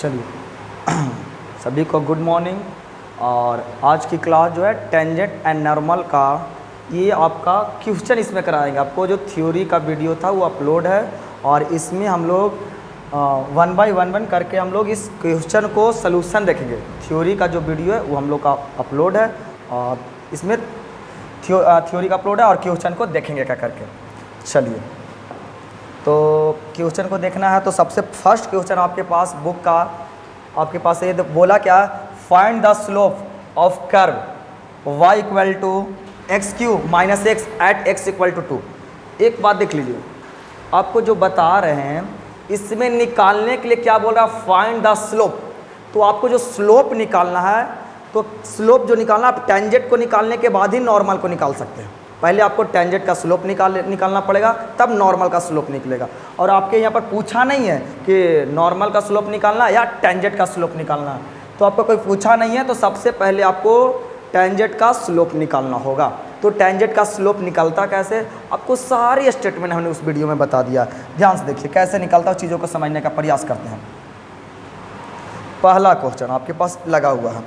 चलिए सभी को गुड मॉर्निंग। और आज की क्लास जो है टेंजेंट एंड नॉर्मल का ये आपका क्वेश्चन इसमें कराएंगे। आपको जो थ्योरी का वीडियो था वो अपलोड है और इसमें हम लोग 1 बाय 1 करके हम लोग इस क्वेश्चन को सलूशन देखेंगे। थ्योरी का जो वीडियो है वो हम लोग का अपलोड है और इसमें थ्योरी का अपलोड है और क्वेश्चन को देखेंगे क्या करके। चलिए तो क्वेश्चन को देखना है तो सबसे फर्स्ट क्वेश्चन आपके पास बुक का आपके पास ये बोला क्या, find the slope of curve y equal to x cube minus x at x equal to 2। एक बात देख लीजिए, आपको जो बता रहे हैं इसमें निकालने के लिए क्या बोल रहा है, फाइंड द स्लोप। तो आपको जो स्लोप निकालना है तो स्लोप जो निकालना, आप टेंजेंट को निकालने के बाद ही नॉर्मल को निकाल सकते हैं। पहले आपको टेंजेंट का स्लोप निकालना पड़ेगा तब नॉर्मल का स्लोप निकलेगा। और आपके यहाँ पर पूछा नहीं है कि नॉर्मल का स्लोप निकालना या टेंजेंट का स्लोप निकालना है, तो आपको कोई पूछा नहीं है तो सबसे पहले आपको टेंजेंट का स्लोप निकालना होगा। तो टेंजेंट का स्लोप निकलता कैसे, आपको सारी स्टेटमेंट हमने उस वीडियो में बता दिया। ध्यान से देखिए कैसे निकलता है, चीज़ों को समझने का प्रयास करते हैं। पहला क्वेश्चन आपके पास लगा हुआ है,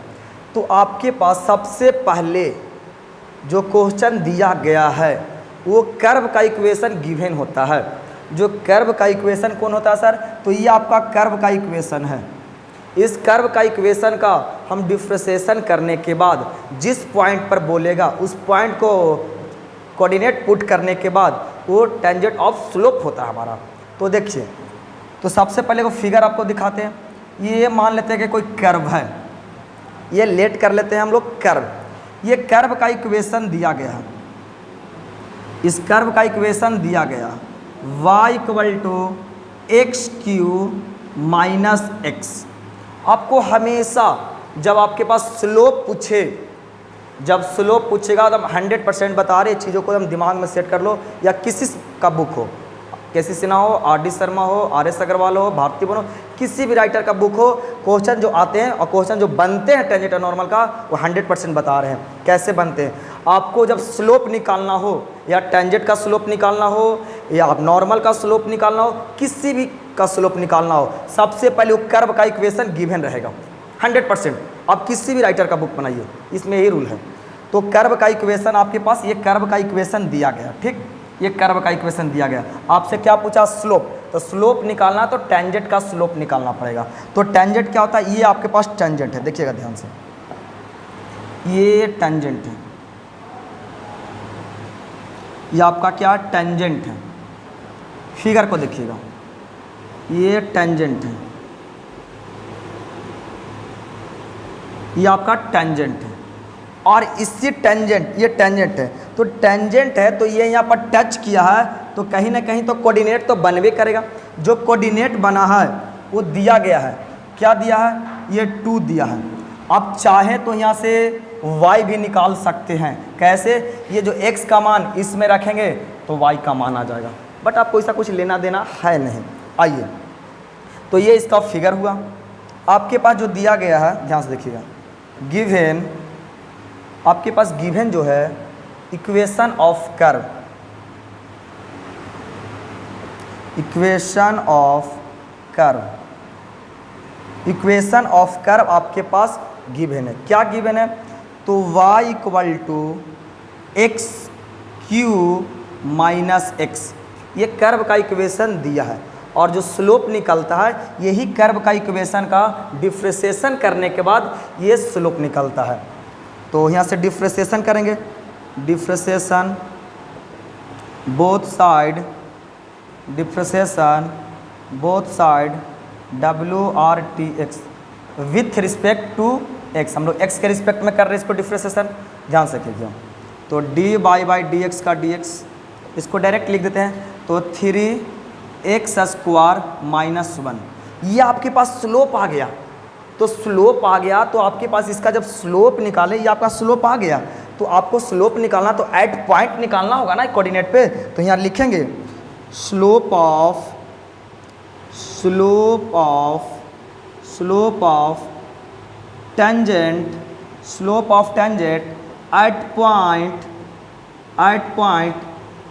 तो आपके पास सबसे पहले जो क्वेश्चन दिया गया है वो कर्व का इक्वेशन गिवन होता है। जो कर्व का इक्वेशन कौन होता है सर, तो ये आपका कर्व का इक्वेशन है। इस कर्व का इक्वेशन का हम डिफ्रेंशिएशन करने के बाद जिस पॉइंट पर बोलेगा उस पॉइंट को कोऑर्डिनेट पुट करने के बाद वो टेंजेंट ऑफ स्लोप होता है हमारा। तो देखिए, तो सबसे पहले वो फिगर आपको दिखाते हैं। ये मान लेते हैं कि कोई कर्व है, ये लेट कर लेते हैं हम लोग कर्व। ये कर्व का इक्वेशन दिया गया है, इस कर्व का इक्वेशन दिया गया y equal to x cube minus x. आपको हमेशा जब आपके पास स्लोप पूछे, जब स्लोप पूछेगा तो हम 100% बता रहे चीज़ों को हम दिमाग में सेट कर लो। या किसी का बुक हो, कैसी सिन्हा हो, RD शर्मा हो, RS अग्रवाल हो, भारती बनो, किसी भी राइटर का बुक हो, क्वेश्चन जो आते हैं और क्वेश्चन जो बनते हैं टेंजेंट और नॉर्मल का वो 100% बता रहे हैं कैसे बनते हैं। आपको जब स्लोप निकालना हो या टेंजेंट का स्लोप निकालना हो या आप नॉर्मल का स्लोप निकालना हो, किसी भी का स्लोप निकालना हो, सबसे पहले वो कर्व का इक्वेशन गिवन रहेगा 100%। आप किसी भी राइटर का बुक बनाइए, इसमें यही रूल है। तो कर्व का इक्वेशन आपके पास, ये कर्व का इक्वेशन दिया गया, ठीक, ये कर्व का इक्वेशन दिया गया। आपसे क्या पूछा, स्लोप। तो स्लोप निकालना तो टेंजेंट का स्लोप निकालना पड़ेगा। तो टेंजेंट क्या होता है, ये आपके पास टेंजेंट है, देखिएगा ध्यान से, ये टेंजेंट है, ये आपका क्या टेंजेंट है। फिगर को देखिएगा, ये टेंजेंट है, ये आपका टेंजेंट है और इससे टेंजेंट, ये टेंजेंट है। तो टेंजेंट है तो ये यहाँ पर टच किया है तो कहीं ना कहीं तो कोऑर्डिनेट तो बनवे करेगा। जो कोऑर्डिनेट बना है वो दिया गया है, क्या दिया है, ये 2 दिया है। आप चाहे तो यहाँ से y भी निकाल सकते हैं। कैसे, ये जो x का मान इसमें रखेंगे तो y का मान आ जाएगा, बट आपको ऐसा कुछ लेना देना है नहीं। आइए, तो ये इसका फिगर हुआ। आपके पास जो दिया गया है, ध्यान से देखिएगा, गिवन, आपके पास गिवन जो है equation of curve, equation of curve, equation of curve आपके पास गिवन है। क्या गिवन है, तो y equal to x cube minus x, ये कर्व का इक्वेशन दिया है। और जो स्लोप निकलता है यही कर्व का इक्वेशन का डिफ्रेंशिएशन करने के बाद ये स्लोप निकलता है। तो यहाँ से डिफ्रेंशिएशन करेंगे, differentiation both side, differentiation both side WRTX with respect to x। हम लोग x के रिस्पेक्ट में कर रहे हैं इसको डिफ्रेंशिएशन, ध्यान से कीजिए। तो dy बाई dx का dx, इसको डायरेक्ट लिख देते हैं, तो 3x² माइनस 1। ये आपके पास स्लोप आ गया। तो स्लोप आ गया तो आपके पास इसका जब स्लोप निकाले, ये आपका स्लोप आ गया तो आपको स्लोप निकालना तो एट पॉइंट निकालना होगा ना कोऑर्डिनेट पे। तो यहाँ लिखेंगे slope of tangent, slope of tangent at point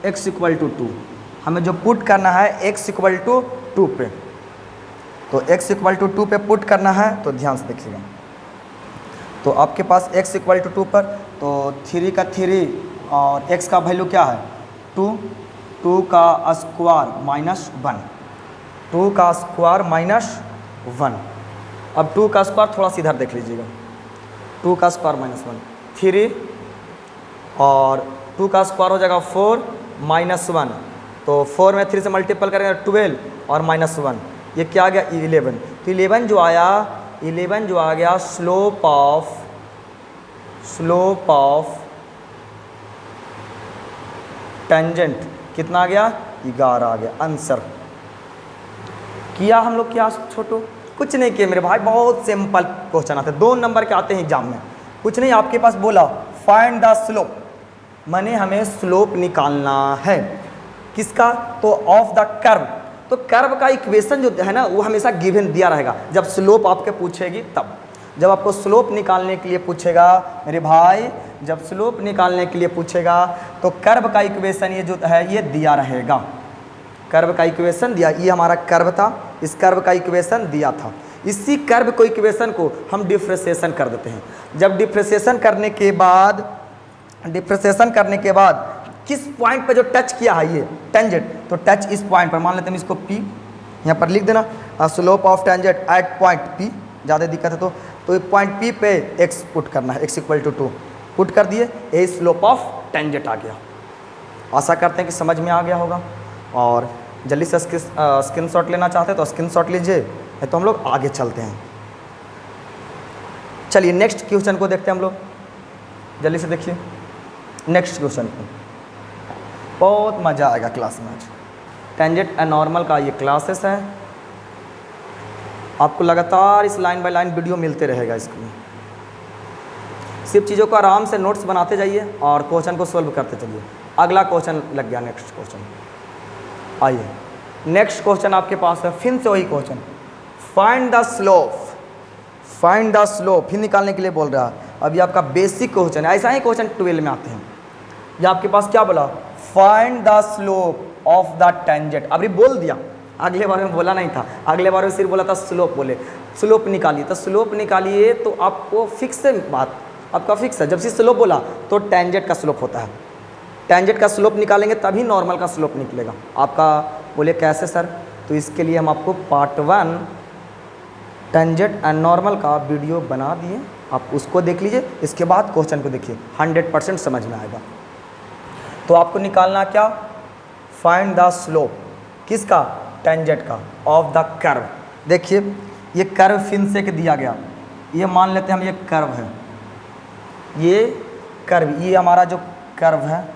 x equal to 2। हमें जो पुट करना है x इक्वल टू 2 पे। तो x इक्वल टू 2 पे पुट करना है, तो ध्यान से देखिएगा। तो आपके पास x इक्वल टू 2 पर, तो 3 का 3 और x का वैल्यू क्या है 2, 2 का स्क्वायर माइनस 1, 2 का स्क्वायर माइनस 1। अब 2 का स्क्वायर थोड़ा सा इधर देख लीजिएगा, 2 का स्क्वायर माइनस 1, 3 और 2 का स्क्वायर हो जाएगा 4 माइनस 1, तो 4 में 3 से मल्टीपल करेंगे 12 और माइनस 1, ये क्या आ गया 11। तो 11 जो आया, 11 जो आ गया स्लोप ऑफ टेंजेंट कितना आ गया 11 आ गया। आंसर किया हम लोग, क्या छोटू कुछ नहीं किए मेरे भाई, बहुत सिंपल क्वेश्चन आते हैं, 2 नंबर के आते हैं एग्जाम में। कुछ नहीं, आपके पास बोला फाइंड द स्लोप, माने हमें स्लोप निकालना है किसका, तो ऑफ द कर्व। तो कर्व का इक्वेशन जो है ना वो हमेशा गिवन दिया रहेगा, जब स्लोप आपके पूछेगी तब। जब आपको स्लोप निकालने के लिए पूछेगा मेरे भाई, जब स्लोप निकालने के लिए पूछेगा तो कर्व का इक्वेशन ये जो है ये दिया रहेगा, कर्व का इक्वेशन दिया, ये हमारा कर्व था, इस कर्व का इक्वेशन दिया था। इसी कर्व को इक्वेशन को हम डिफ्रेंशिएशन कर देते हैं। जब डिफ्रेंशिएशन करने के बाद किस पॉइंट पे जो टच किया है ये टेंजेंट, तो टच इस पॉइंट पर, मान लेते हैं इसको P, यहाँ पर लिख देना slope of tangent at point P, ज़्यादा दिक्कत है तो पॉइंट P पे x पुट करना है, x इक्वल टू 2 पुट कर दिए, यही स्लोप ऑफ टेंजेंट आ गया। आशा करते हैं कि समझ में आ गया होगा, और जल्दी से स्क्रीनशॉट लेना चाहते हैं तो स्क्रीनशॉट लीजिए, नहीं तो हम लोग आगे चलते हैं। चलिए नेक्स्ट क्वेश्चन को देखते हैं हम लोग, जल्दी से देखिए नेक्स्ट क्वेश्चन को, बहुत मज़ा आएगा क्लास में आज। टेंजेंट एंड नॉर्मल का ये क्लासेस है, आपको लगातार इस लाइन बाय लाइन वीडियो मिलते रहेगा इसको। सिर्फ चीज़ों को आराम से नोट्स बनाते जाइए और क्वेश्चन को सोल्व करते चलिए। अगला क्वेश्चन लग गया, नेक्स्ट क्वेश्चन आइए। नेक्स्ट क्वेश्चन आपके पास है फिर से वही क्वेश्चन, फाइंड द स्लोप फिर निकालने के लिए बोल रहा है। अभी आपका बेसिक क्वेश्चन है, ऐसा ही क्वेश्चन 12 में आते हैं। ये आपके पास क्या बोला, find the slope of the tangent. अभी बोल दिया, अगले बार में बोला नहीं था, अगले बार में सिर्फ बोला था स्लोप, बोले स्लोप निकालिए, तो स्लोप निकालिए तो आपको फिक्स है बात, आपका फिक्स है। जब से स्लोप बोला तो टेंजेंट का स्लोप होता है, टेंजेंट का स्लोप निकालेंगे तभी नॉर्मल का स्लोप निकलेगा आपका। बोले कैसे सर, तो इसके लिए हम आपको पार्ट 1 टेंजेंट एंड नॉर्मल का वीडियो बना दिए, आप उसको देख लीजिए, इसके बाद क्वेश्चन को देखिए, 100% समझ में आएगा। तो आपको निकालना क्या, फाइंड द स्लोप किसका, टेंजेंट का, ऑफ द कर्व। देखिए ये कर्व फिन से दिया गया, ये मान लेते हैं हम ये कर्व है, ये कर्व, ये हमारा जो कर्व है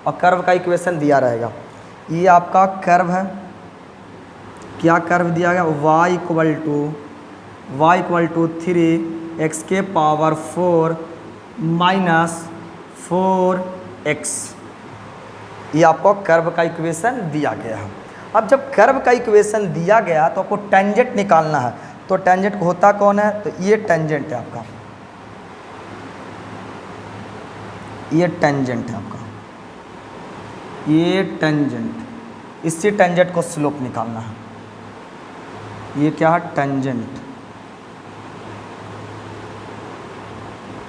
और कर्व का इक्वेशन दिया रहेगा। ये आपका कर्व है, क्या कर्व दिया गया, y इक्वल टू 3x के पावर 4 माइनस 4x, ये आपको कर्व का इक्वेशन दिया गया है। अब जब कर्व का इक्वेशन दिया गया तो आपको टेंजेंट निकालना है, तो टेंजेंट होता कौन है, तो ये टेंजेंट है आपका, ये टेंजेंट है आपका, ये टेंजेंट, इसी टेंजेंट को स्लोप निकालना है। ये क्या है, टेंजेंट,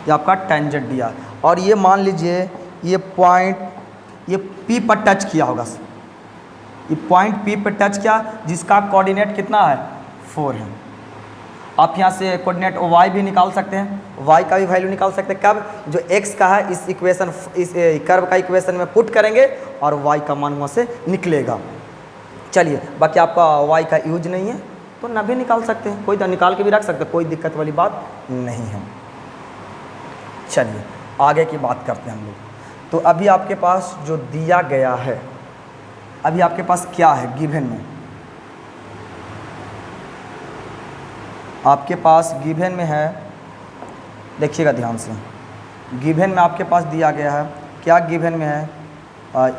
ये आपका टेंजेंट दिया, और ये मान लीजिए ये पॉइंट, ये P पर टच किया होगा, ये पॉइंट P पर टच किया, जिसका कोऑर्डिनेट कितना है 4 है। आप यहाँ से कोऑर्डिनेट y भी निकाल सकते हैं, y का भी वैल्यू निकाल सकते हैं, कब, जो x का है इस इक्वेशन, इस कर्व का इक्वेशन में पुट करेंगे और y का मान वहाँ से निकलेगा। चलिए, बाकी आपका y का यूज नहीं है तो ना भी निकाल सकते हैं, कोई निकाल के भी रख सकते हैं, कोई दिक्कत वाली बात नहीं है। चलिए आगे की बात करते हैं हम लोग। तो अभी आपके पास जो दिया गया है, अभी आपके पास क्या है गिवन में, आपके पास गिवन में है, देखिएगा ध्यान से, गिवन में आपके पास दिया गया है, क्या गिवन में है,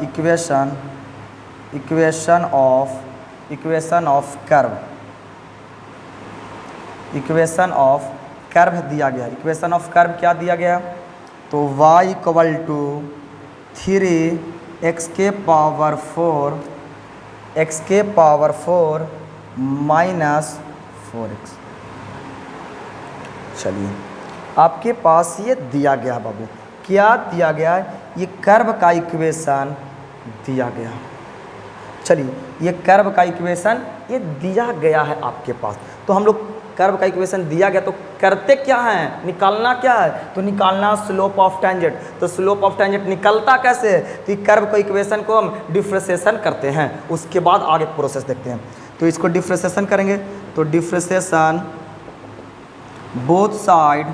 इक्वेशन ऑफ कर्व दिया गया। इक्वेशन ऑफ कर्व क्या दिया गया, तो y इक्वल टू 3x के पावर 4 माइनस 4x। चलिए आपके पास ये दिया गया है बाबू, क्या दिया गया है, ये कर्व का इक्वेशन दिया गया। चलिए ये कर्व का इक्वेशन ये दिया गया है आपके पास, तो हम लोग कर्व का इक्वेशन दिया गया तो करते क्या है, निकालना क्या है, तो निकालना स्लोप ऑफ टेंजेंट। तो स्लोप ऑफ टेंजेंट निकलता कैसे है, तो ये कर्व का इक्वेशन को हम डिफ्रेंशिएशन करते हैं, उसके बाद आगे प्रोसेस देखते हैं। तो इसको डिफ्रेंशिएशन करेंगे, तो differentiation both side,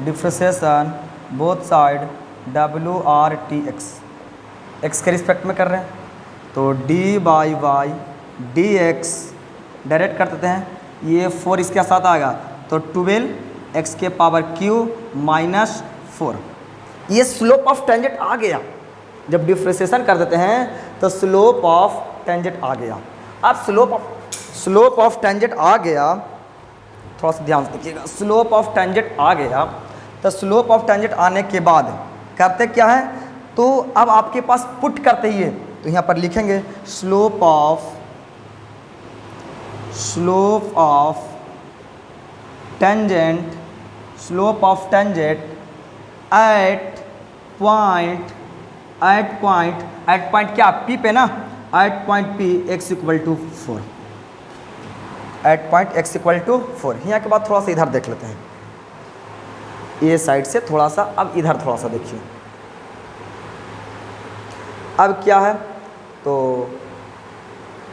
differentiation both side WRTX, x के रिस्पेक्ट में कर रहे हैं, तो dy/y dx डायरेक्ट कर देते हैं, ये 4 इसके साथ आएगा तो 12x के पावर q माइनस 4। ये स्लोप ऑफ टेंजेंट आ गया, जब डिफ्रेंशिएशन कर देते हैं तो स्लोप ऑफ टेंजेंट आ गया। अब स्लोप ऑफ टेंजेंट आ गया, थोड़ा सा ध्यान से देखिएगा, स्लोप ऑफ टेंजेंट आ गया, तो स्लोप ऑफ टेंजेंट आने के बाद करते क्या है, तो अब आपके पास पुट करते ही है, तो यहाँ पर लिखेंगे slope of tangent at point क्या P पे ना, at point P x equal to 4, at point x equal to 4। यहाँ के बाद थोड़ा सा इधर देख लेते हैं, ये साइड से थोड़ा सा, अब इधर थोड़ा सा देखिए, अब क्या है, तो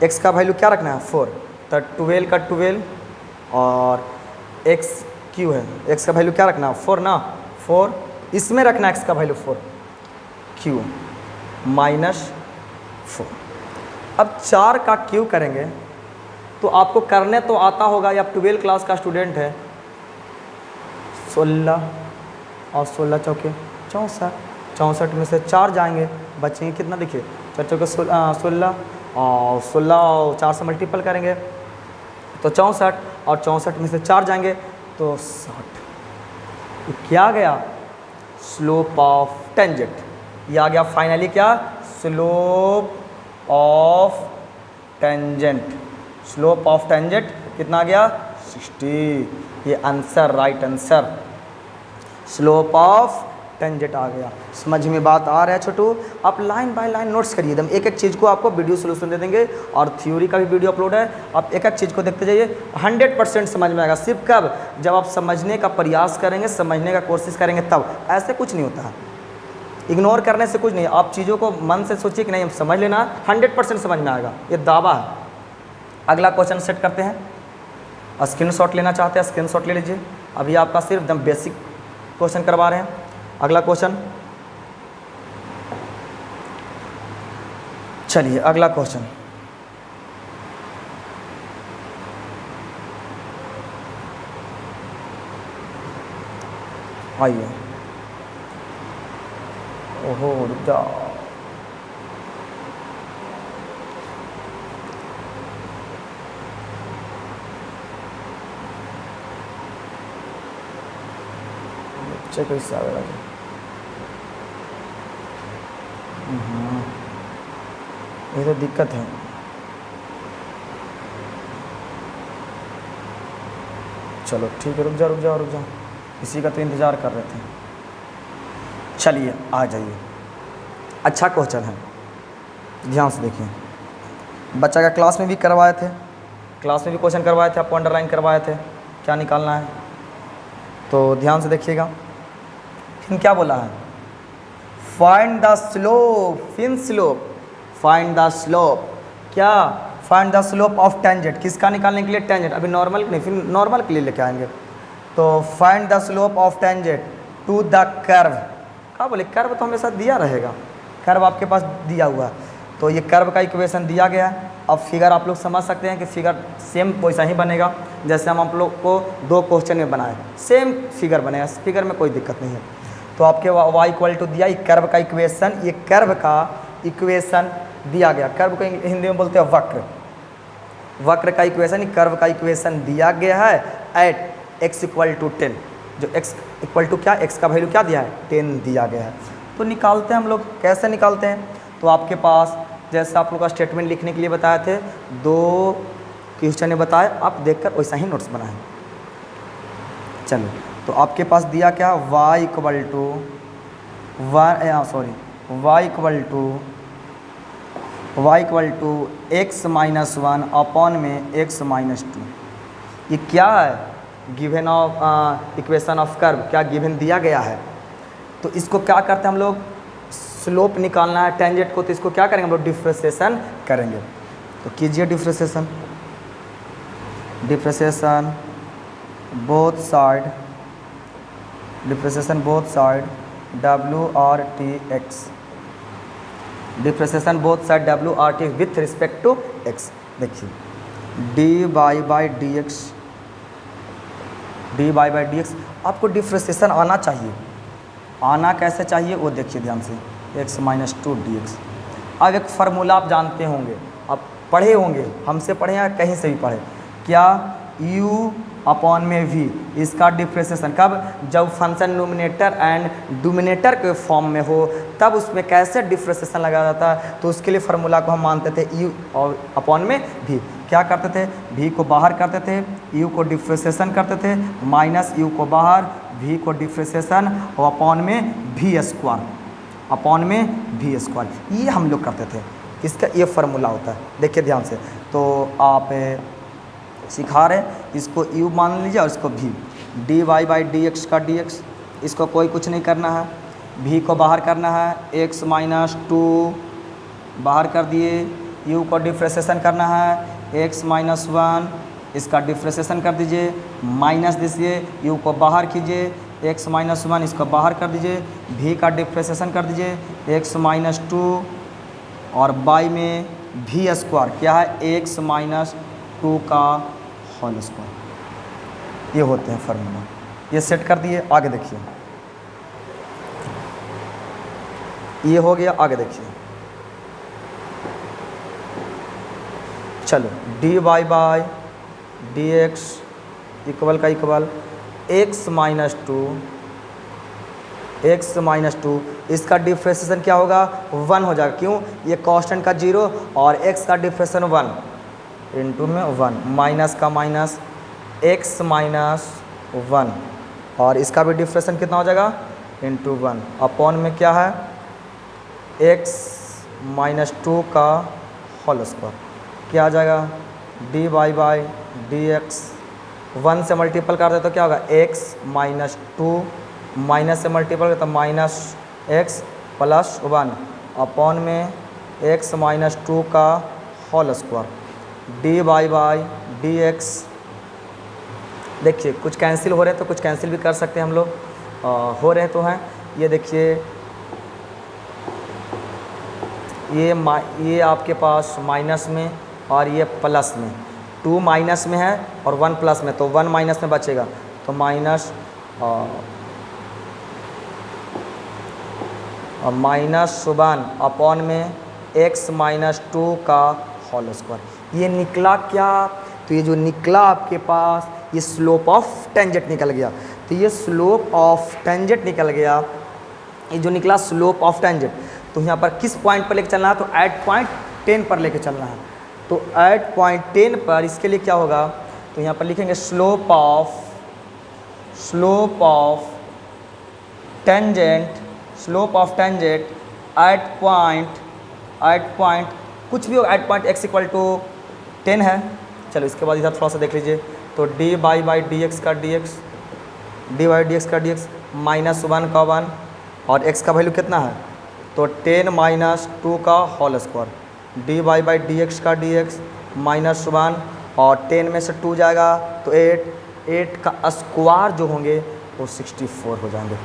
x का वैल्यू क्या रखना है 4, तो 12 का 12 और x क्यू है, x का वैल्यू क्या रखना है 4 ना, 4 इसमें रखना है x का वैल्यू 4, q माइनस 4। अब 4 का q करेंगे तो आपको करने तो आता होगा, या 12 क्लास का स्टूडेंट है, 16 और 16 चौके 64, 64 में से 4 जाएंगे, बचेंगे कितना, देखिए 4 चौके 16 और 16 और 4 से मल्टीपल करेंगे तो 64, और 64 में से 4 जाएंगे तो 60। तो क्या गया, स्लोप ऑफ टेंजेंट, ये आ गया फाइनली क्या, slope of tangent. Slope of tangent कितना आ गया 60, ये answer, right answer, slope of tangent आ गया। समझ में बात आ रहा है छोटू, आप लाइन बाय लाइन नोट्स करिए एकदम, एक एक चीज़ को आपको वीडियो सोल्यूशन दे देंगे, और थ्योरी का भी वीडियो अपलोड है, आप एक एक चीज़ को देखते जाइए, 100% समझ में आएगा। सिर्फ कब, जब आप समझने का प्रयास करेंगे, समझने का कोशिश करेंगे, तब। ऐसे कुछ नहीं होता है, इग्नोर करने से कुछ नहीं, आप चीज़ों को मन से सोचिए कि नहीं हम समझ लेना, 100% समझ में आएगा, ये दावा है। अगला क्वेश्चन सेट करते हैं, स्क्रीनशॉट लेना चाहते हैं स्क्रीनशॉट ले लीजिए, अभी आपका सिर्फ एकदम बेसिक क्वेश्चन करवा रहे हैं। अगला क्वेश्चन, चलिए अगला क्वेश्चन, आइए, ओहो रुक जाओ, बच्चे को हिस्सा आएगा, ये तो दिक्कत है। चलो ठीक है, रुक जाओ, इसी का तो इंतज़ार कर रहे थे। चलिए आ जाइए, अच्छा क्वेश्चन है, ध्यान से देखिए, बच्चा का क्लास में भी करवाए थे, क्लास में भी क्वेश्चन करवाए थे, आपको अंडरलाइन करवाए थे, क्या निकालना है, तो ध्यान से देखिएगा। फिर क्या बोला है, find the slope, find slope, find the slope, क्या, find the slope of tangent, किसका निकालने के लिए, टेंजेंट, अभी नॉर्मल नहीं, फिर नॉर्मल के लिए लेके आएंगे। तो find the slope of tangent to the curve, क्या बोले, कर्व तो हमेशा दिया रहेगा, कर्व आपके पास दिया हुआ है, तो ये कर्व का इक्वेशन दिया गया है। अब फिगर आप लोग समझ सकते हैं कि फिगर सेम वैसा ही बनेगा जैसे हम आप लोग को 2 क्वेश्चन में बनाए, सेम फिगर बनेगा, इस फिगर में कोई दिक्कत नहीं है। तो आपके y इक्वल टू दिया, ये कर्व का इक्वेशन, ये कर्व का इक्वेशन दिया गया, कर्व को हिंदी में बोलते हैं वक्र, वक्र का इक्वेशन, कर्व का इक्वेशन दिया गया है एट x इक्वल टू 10, जो x इक्वल टू क्या, x का वैल्यू क्या दिया है 10 दिया गया है। तो निकालते हैं हम लोग, कैसे निकालते हैं, तो आपके पास जैसे आप लोग का स्टेटमेंट लिखने के लिए बताए थे, 2 क्वेश्चन ने बताया, आप देखकर वैसा ही नोट्स बनाएं। चलो, तो आपके पास दिया क्या, y equal to x minus 1 upon में x माइनस 2। ये क्या है, given of equation of curve, क्या गिवन दिया गया है। तो इसको क्या करते हैं हम लोग, स्लोप निकालना है टेंजेंट को, तो इसको क्या करेंगे हम लोग, डिफ्रेंशिएशन करेंगे। तो कीजिए differentiation both side WRTX, differentiation both side WRT with respect to x। देखिए dy बाई डी एक्स, आपको डिफ्रेंशिएशन आना चाहिए। आना कैसे चाहिए वो देखिए ध्यान से, x माइनस 2 dx। अब एक फार्मूला आप जानते होंगे, आप पढ़े होंगे, हमसे पढ़े या कहीं से भी पढ़े, क्या, u अपॉन में v, इसका डिफ्रेंशिएशन कब, जब फंक्शन नोमिनेटर एंड डिनोमिनेटर के फॉर्म में हो, तब उसमें कैसे डिफ्रेंशिएशन लगाया जाता है। तो उसके लिए फार्मूला को हम मानते थे u और अपॉन में v। क्या करते थे, v को बाहर करते थे, u को डिफ्रेंशिएशन करते थे, माइनस u को बाहर, v को डिफ्रेंशिएशन और अपॉन में v स्क्वायर, ये हम लोग करते थे। इसका ये फार्मूला होता है, देखिए ध्यान से। तो आप सिखा रहे, इसको u मान लीजिए और इसको v, dy by d x का dx, इसको कोई कुछ नहीं करना है, v को बाहर करना है, x माइनस 2 बाहर कर दिए, u को डिफ्रेंशिएशन करना है, x माइनस 1, इसका डिफ्रेंशिएशन कर दीजिए, माइनस दीजिए, u को बाहर कीजिए, x माइनस 1 इसको बाहर कर दीजिए, v का डिफ्रेंशिएशन कर दीजिए, x माइनस 2 और बाई में v स्क्वायर, क्या है, x माइनस 2 का होल स्क्वायर। ये होते हैं फार्मूला, ये सेट कर दिए। आगे देखिए, ये हो गया, आगे देखिए। चलो, dy by d x equal का इक्वल x माइनस 2, इसका डिफ्रेंशिएशन क्या होगा, 1 हो जाएगा। क्यों, ये कांस्टेंट का 0 और x का डिफ्रेंशिएशन 1 इंटू में 1, माइनस का माइनस, x माइनस 1 और इसका भी डिफ्रेंशिएशन कितना हो जाएगा, इंटू 1 अपॉन में क्या है, x माइनस 2 का होल स्क्वायर। क्या आ जाएगा, dy बाई डी एक्स, 1 से मल्टीपल कर दे तो क्या होगा, x माइनस 2, माइनस से मल्टीपल कर तो माइनस x प्लस 1 अपॉन में x माइनस 2 का whole square, dy by d x. देखिए कुछ कैंसिल हो रहे हैं तो कुछ कैंसिल भी कर सकते हैं हम लोग, हो रहे तो हैं। ये देखिए, ये आपके पास माइनस में और ये प्लस में, 2 माइनस में है और 1 प्लस में, तो 1 माइनस में बचेगा, तो माइनस माइनस 1 अपॉन में x माइनस 2 का होल स्क्वायर। ये निकला क्या, तो ये जो निकला आपके पास, ये स्लोप ऑफ टेंजेंट निकल गया। तो ये स्लोप ऑफ टेंजेंट निकल गया, ये जो निकला स्लोप ऑफ टेंजेंट। तो यहाँ पर किस पॉइंट पर लेके चलना है, तो एट पॉइंट 10 पर लेके चलना है। तो एट पॉइंट 10 पर इसके लिए क्या होगा, तो यहाँ पर लिखेंगे slope of tangent at point कुछ भी हो, at point x equal to 10 है। चलो इसके बाद इधर थोड़ा सा देख लीजिए, तो dy बाई डी एक्स का dx माइनस 1 का 1 और x का वैल्यू कितना है, तो 10 माइनस 2 का whole square, dy by d x का dx माइनस 1 और 10 में से 2 जाएगा तो 8 का स्क्वायर जो होंगे वो 64 हो जाएंगे।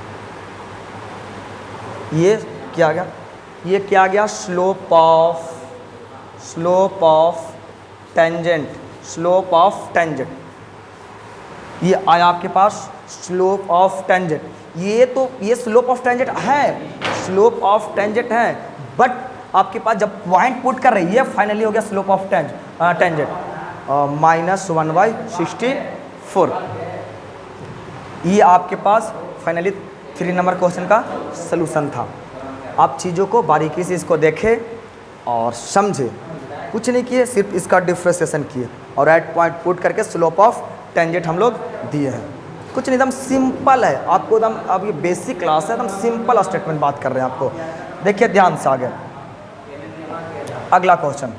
ये क्या गया, ये क्या गया, स्लोप ऑफ टेंजेंट। ये आया आपके पास स्लोप ऑफ टेंजेंट। ये स्लोप ऑफ टेंजेंट है, बट आपके पास जब पॉइंट पुट कर रही है फाइनली हो गया स्लोप ऑफ टेंजेंट -1/64। ये आपके पास फाइनली 3 नंबर क्वेश्चन का सलूशन था। आप चीज़ों को बारीकी से इसको देखें और समझे, कुछ नहीं किए, सिर्फ इसका डिफ्रेंशिएशन किए और एट पॉइंट पुट करके स्लोप ऑफ टेंजेंट हम लोग दिए हैं। कुछ नहीं, एकदम सिंपल है, आपको एकदम, अब ये बेसिक क्लास है, एकदम सिंपल स्टेटमेंट बात कर रहे हैं आपको। देखिए ध्यान से आगे अगला क्वेश्चन,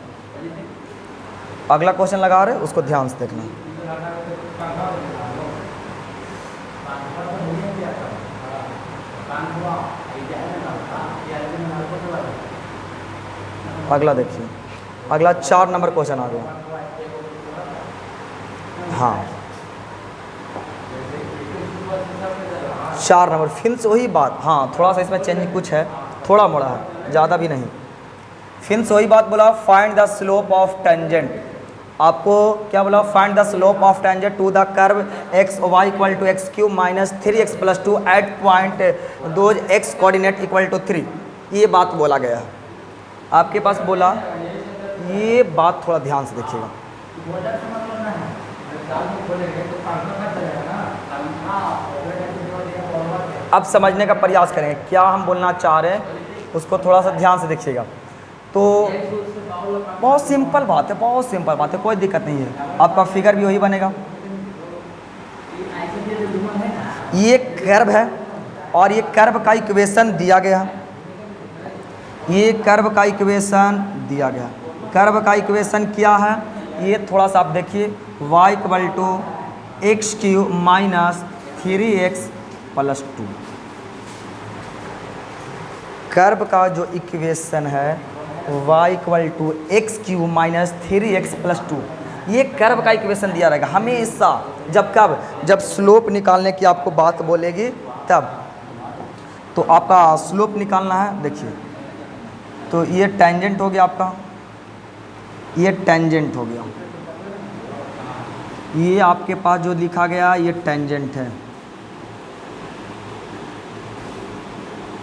अगला क्वेश्चन लगा रहे उसको ध्यान से देखना। अगला देखिए, अगला 4 नंबर क्वेश्चन आ गया। हाँ 4 नंबर, फिर से वही बात, हाँ थोड़ा सा इसमें चेंज कुछ है, थोड़ा मोड़ा है, ज़्यादा भी नहीं। फिर से वही बात बोला, find the slope of tangent. आपको क्या बोला, find the slope of tangent to the curve x y equal to x cube minus 3x + 2 at point दो एक्स कोऑर्डिनेट इक्वल टू 3। ये बात बोला गया है आपके पास, बोला ये बात थोड़ा ध्यान से देखिएगा। अब समझने का प्रयास करें क्या हम बोलना चाह रहे हैं, उसको थोड़ा सा ध्यान से देखिएगा। तो बहुत सिंपल बात है, बहुत सिंपल बात है, कोई दिक्कत नहीं है, आपका फिगर भी वही बनेगा। ये कर्व है और ये कर्व का इक्वेशन दिया गया, ये कर्व का इक्वेशन दिया गया। कर्व का इक्वेशन क्या है, ये थोड़ा सा आप देखिए, y = x³ - 3x + 2। कर्व का जो इक्वेशन है y = x³ - 3x + 2, ये कर्व का इक्वेशन दिया रहेगा हमेशा। जब कब, जब स्लोप निकालने की आपको बात बोलेगी तब। तो आपका स्लोप निकालना है, देखिए तो ये टेंजेंट हो गया आपका, ये टेंजेंट हो गया, ये आपके पास जो लिखा गया ये टेंजेंट है,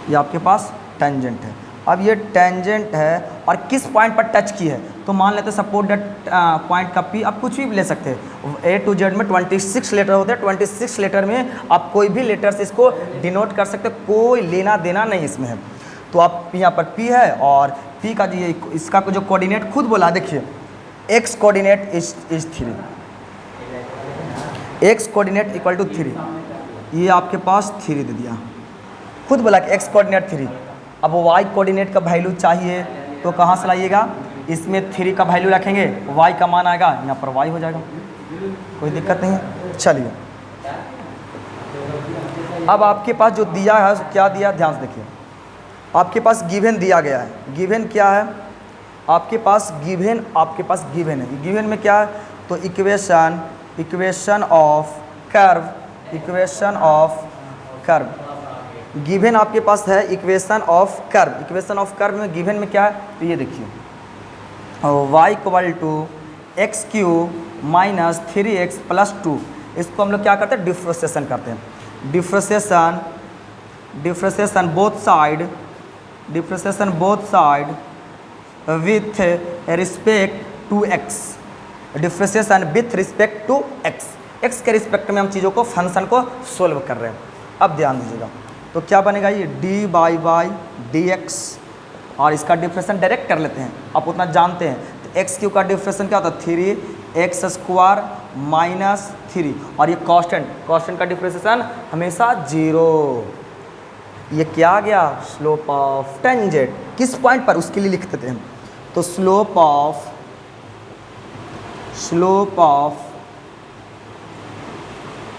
ये आपके पास टेंजेंट है। अब ये टेंजेंट है और किस पॉइंट पर टच की है, तो मान लेते हैं सपोज दैट पॉइंट का पी, आप कुछ भी ले सकते हैं। A to Z में 26 लेटर होते हैं, 26 लेटर में आप कोई भी लेटर से इसको डिनोट कर सकते हैं, कोई लेना देना नहीं इसमें है। तो आप यहाँ पर P है और P का जो इसका जो कोऑर्डिनेट खुद बोला, देखिए x coordinate is 3, x coordinate equal to 3, ये आपके पास 3 दे दिया, खुद बोला कि x कोऑर्डिनेट 3। अब y कोऑर्डिनेट का वैल्यू चाहिए तो कहाँ से लाइएगा, इसमें 3 का वैल्यू रखेंगे, y का मान आएगा, यहाँ पर y हो जाएगा, कोई दिक्कत नहीं है। चलिए अब आपके पास जो दिया है क्या दिया, ध्यान से देखिए। आपके पास गिवन दिया गया है, गिवन क्या है आपके पास, गिवन आपके पास गिवन है। गिवन में क्या है, तो इक्वेशन ऑफ कर्व, गिवन आपके पास है equation of curve. Equation of curve में गिवन में क्या है, तो ये देखिए y = x³ - 3x + 2, इसको हम लोग क्या करते हैं, डिफ्रेंशिएशन करते हैं। Differentiation both side with respect to x, differentiation with respect to x के रिस्पेक्ट में हम चीज़ों को, फंक्शन को सोल्व कर रहे हैं। अब ध्यान दीजिएगा, तो क्या बनेगा, ये dy/dx, और इसका डिफ्रेंशिएशन डायरेक्ट कर लेते हैं, आप उतना जानते हैं। तो x³ का डिफ्रेंशिएशन क्या होता है, 3x² - 3, और ये कांस्टेंट का डिफ्रेंशिएशन हमेशा 0। ये क्या आ गया, स्लोप ऑफ टेंजेंट, किस पॉइंट पर, उसके लिए लिख देते हैं। तो slope of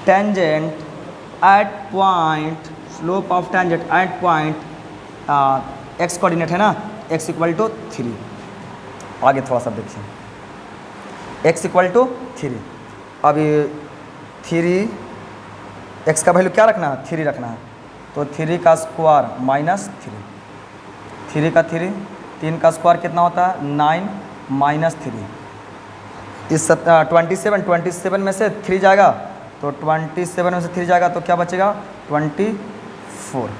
tangent at point, slope of tangent at point, x coordinate है ना, x = 3। आगे थोड़ा सा देखिए, x = 3। अभी 3, x का वैल्यू क्या रखना है, 3 रखना है, तो 3 का स्क्वायर -3, 3 का 3, 3 का स्क्वायर कितना होता है, 9 - 3। इस 27 में से 3 जाएगा, तो 27 में से 3 जाएगा तो क्या बचेगा, 24।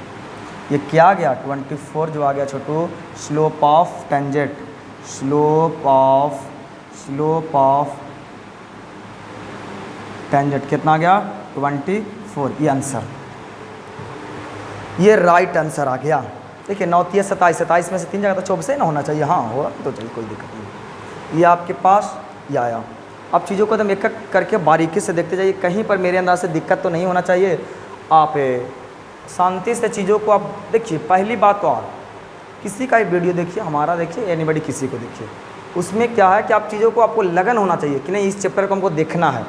ये क्या आ गया, 24 जो आ गया Chhotu, slope of tangent, slope of tangent कितना आ गया, 24। ये आंसर, ये राइट आंसर आ गया। देखिए 9 × 3 = 27, 27 में से 3 जाएगा तो 24 ना होना चाहिए, हाँ हो तो चाहिए, कोई दिक्कत नहीं। ये आपके पास ये आया। आप चीज़ों को एकदम एक एक करके बारीकी से देखते जाइए, कहीं पर मेरे अंदर से दिक्कत तो नहीं होना चाहिए। आप शांति से चीज़ों को आप देखिए। पहली बात तो आप किसी का भी वीडियो देखिए, हमारा देखिए, एनीबॉडी किसी को देखिए, उसमें क्या है कि आप चीज़ों को आपको लगन होना चाहिए कि नहीं इस चैप्टर को हमको देखना है।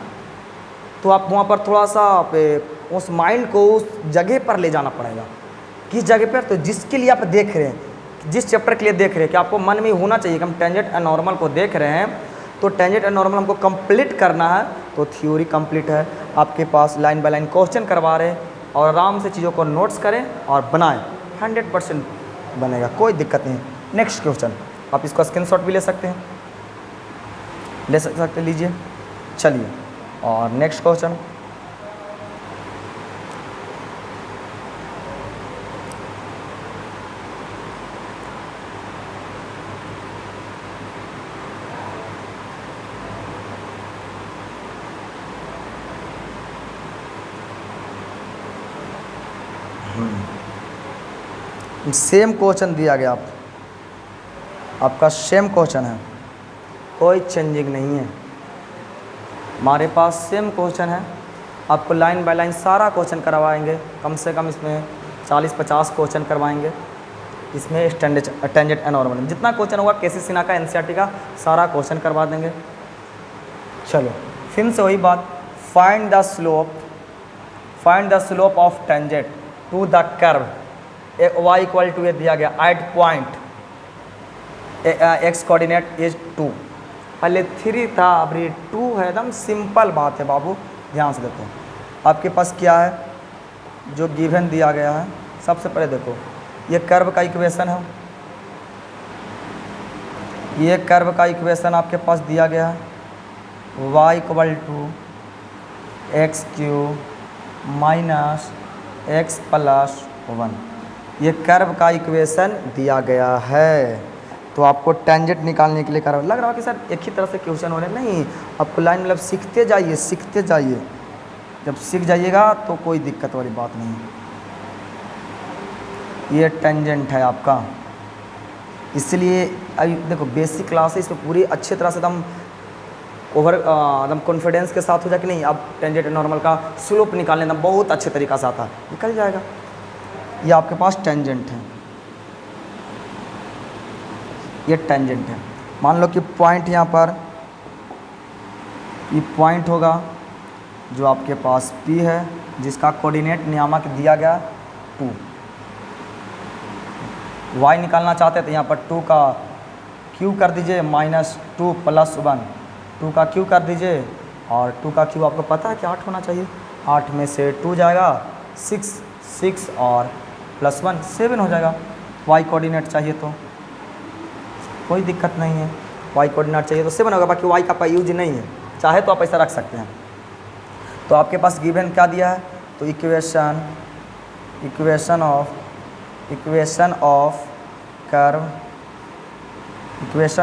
तो आप वहाँ पर थोड़ा सा आप उस माइंड को उस जगह पर ले जाना पड़ेगा। किस जगह पर? तो जिसके लिए आप देख रहे हैं, जिस चैप्टर के लिए देख रहे हैं, कि आपको मन में होना चाहिए कि हम टेंजेंट एंड नॉर्मल को देख रहे हैं, तो टेंजेंट एंड नॉर्मल हमको कंप्लीट करना है। तो थ्योरी कंप्लीट है, आपके पास लाइन बाय लाइन क्वेश्चन करवा रहे हैं, और आराम से चीज़ों को नोट्स करें और बनाएं, 100% बनेगा, कोई दिक्कत नहीं। नेक्स्ट क्वेश्चन, आप इसका स्क्रीनशॉट भी ले सकते हैं, ले सकते लीजिए। चलिए, और नेक्स्ट क्वेश्चन, सेम क्वेश्चन दिया गया, आपका सेम क्वेश्चन है, कोई चेंजिंग नहीं है। हमारे पास सेम क्वेश्चन है, आपको लाइन बाय लाइन सारा क्वेश्चन करवाएंगे, कम से कम इसमें 40-50 क्वेश्चन करवाएंगे। इसमें टेंजेंट एंड नॉर्मल जितना क्वेश्चन होगा केसी सिन्हा का, एनसीईआरटी का सारा क्वेश्चन करवा देंगे। चलो फिर से वही बात, find the slope of tangent to the curve y equal to ये दिया गया at point x coordinate is 2। पहले 3 था, अब ये 2 है। एकदम सिंपल बात है बाबू, ध्यान से देखो। आपके पास क्या है जो गिवन दिया गया है, सबसे पहले देखो ये कर्व का इक्वेशन है, ये कर्व का इक्वेशन आपके पास दिया गया है, y equal to x cube minus x plus 1, ये कर्व का इक्वेशन दिया गया है। तो आपको टेंजेंट निकालने के लिए कर्व लग रहा है कि सर एक ही तरह से क्वेश्चन हो रहे, नहीं, आपको लाइन मतलब सीखते जाइए, सीखते जाइए। जब सीख जाइएगा तो कोई दिक्कत वाली बात नहीं। ये टेंजेंट है आपका, इसलिए अभी देखो बेसिक क्लास है, इसमें पूरी अच्छी तरह से एकदम एकदम कॉन्फिडेंस के साथ हो जाए कि नहीं अब टेंजेंट नॉर्मल का स्लोप निकालने एकदम बहुत अच्छे तरीक़ा से आता है, निकल जाएगा। ये आपके पास टेंजेंट है, ये टेंजेंट है। मान लो कि पॉइंट यहाँ पर ये पॉइंट होगा जो आपके पास P है, जिसका कोऑर्डिनेट नियामक दिया गया 2। y निकालना चाहते हैं तो यहाँ पर 2 का क्यू कर दीजिए माइनस 2 प्लस 1, 2 का क्यू कर दीजिए, और 2 का क्यू आपको पता है कि 8 होना चाहिए। 8 में से 2 जाएगा 6 और प्लस 1 7 हो जाएगा। y कोऑर्डिनेट चाहिए तो कोई दिक्कत नहीं है, y कोऑर्डिनेट चाहिए तो 7 होगा, बाकी y का यूज नहीं है, चाहे तो आप ऐसा रख सकते हैं। तो आपके पास गिवन क्या दिया है, तो इक्वेशन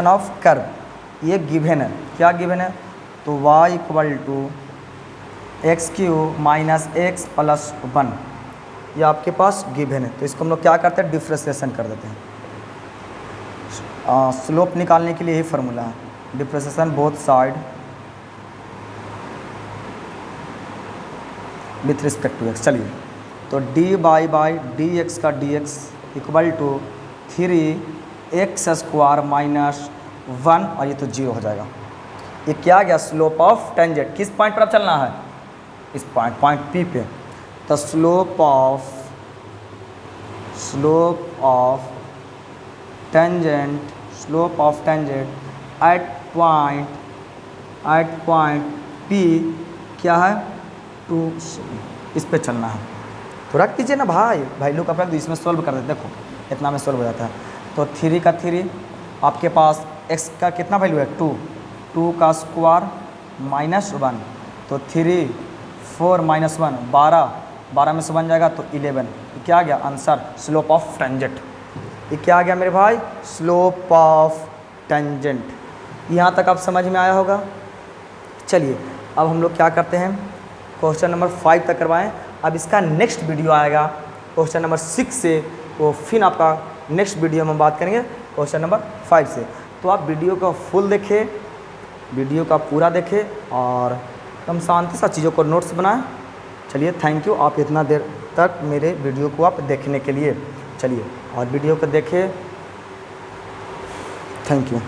ऑफ कर्व ये गिवन है। क्या गिवन है, तो y equal to x cube minus x plus 1, ये आपके पास गिवन है। तो इसको हम लोग क्या करते हैं, डिफ्रेंशिएशन कर देते हैं। स्लोप निकालने के लिए यही फार्मूला है, differentiation both side with respect to x. चलिए, तो डी बाई डी एक्स का d x equal to 3x² minus 1, और ये तो 0 हो जाएगा। ये क्या गया, स्लोप ऑफ टेंजेंट। किस पॉइंट पर अब चलना है, इस पॉइंट P पे। तो slope of tangent at point P क्या है, 2। इस पे चलना है। तो रख दीजिए ना भाई लोग अपना, तो इसमें सोल्व कर देते, देखो इतना में सोल्व हो जाता है। तो 3 का 3 आपके पास x का कितना वैल्यू है, 2 का स्क्वायर माइनस 1, तो 3 4 माइनस 1 12 में से 1 जाएगा तो 11। क्या आ गया आंसर, स्लोप ऑफ टेंजेंट। ये क्या आ गया मेरे भाई, स्लोप ऑफ टेंजेंट। यहाँ तक आप समझ में आया होगा। चलिए अब हम लोग क्या करते हैं, क्वेश्चन नंबर 5 तक करवाएं। अब इसका नेक्स्ट वीडियो आएगा क्वेश्चन नंबर 6 से, वो फिर आपका नेक्स्ट वीडियो में बात करेंगे क्वेश्चन नंबर 5 से। तो आप वीडियो को फुल देखें, वीडियो का पूरा देखें और एकदम शांति से चीज़ों को नोट्स बनाएं। चलिए थैंक यू, आप इतना देर तक मेरे वीडियो को आप देखने के लिए। चलिए और वीडियो को देखें, थैंक यू।